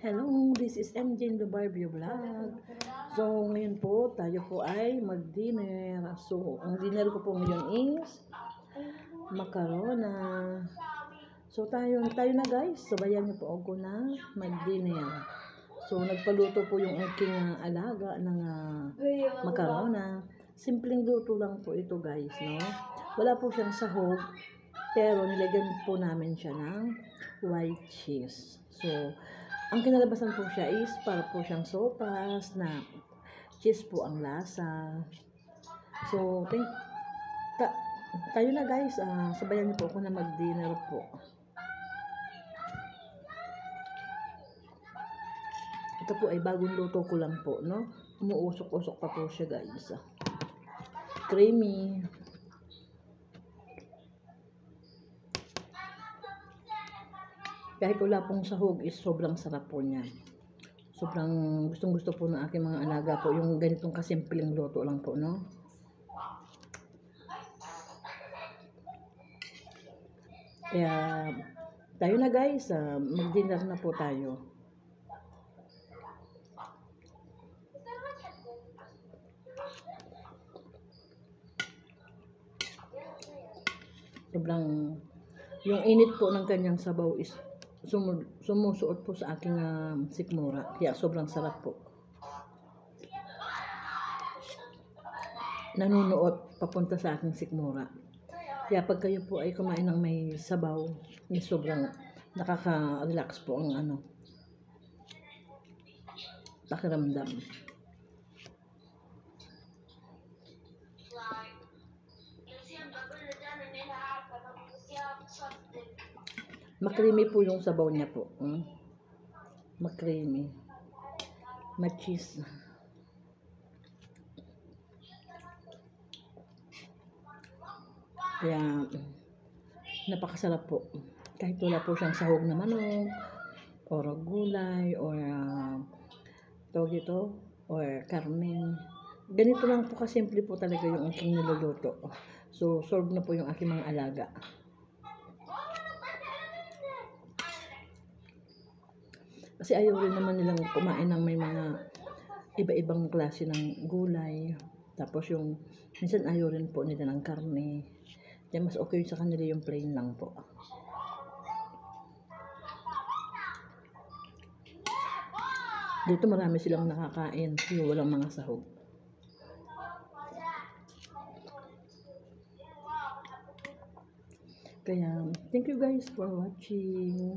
Hello, this is MJ in the Barbie Vlog. So, ngayon po, tayo po ay mag-dinner. So, ang dinner ko po ngayon is macarona. So, tayo na guys. Sabayan niyo po ako na mag-dinner. So, nagpaluto po yung aking alaga ng macarona. Simpleng luto lang po ito guys, no? Wala po siyang sahog, pero nilagyan po namin siya ng white cheese. So, ang kinalabasan po siya is para po siyang sopas na cheese po ang lasa. So, tayo na guys, sabayan niyo po ako na mag-dinner po. Ito po ay bagong luto ko lang po, no? Umuusok-usok pa po siya guys. Creamy. Kahit wala pong sahog is sobrang sarap po niya. Sobrang gustong-gusto po ng aking mga alaga po yung ganitong kasimpleng luto lang po, no? Kaya tayo na guys, mag-dinner na po tayo. Sobrang yung init po ng kanyang sabaw is sumusuot po sa aking sikmura. Kaya sobrang sarap po. Nanunuot papunta sa aking sikmura. Kaya pag kayo po ay kumain ng may sabaw, sobrang nakaka-relax po ang pakiramdam. Makrimi po yung sabaw niya po. Makrimi. Ma-cheese. Kaya napakasarap po. Kahit wala po siyang sahog na manok, or gulay, or tawag ito, or karne. Ganito lang po kasimple po talaga yung aking niluluto. So, solve na po yung aking mga alaga. Kasi ayaw rin naman nilang kumain ng may mga iba-ibang klase ng gulay. Tapos yung, minsan ayaw rin po nila ng karne. Kaya mas okay sa kanila yung plain lang po. Dito marami silang nakakain, yung walang mga sahog. Kaya, thank you guys for watching.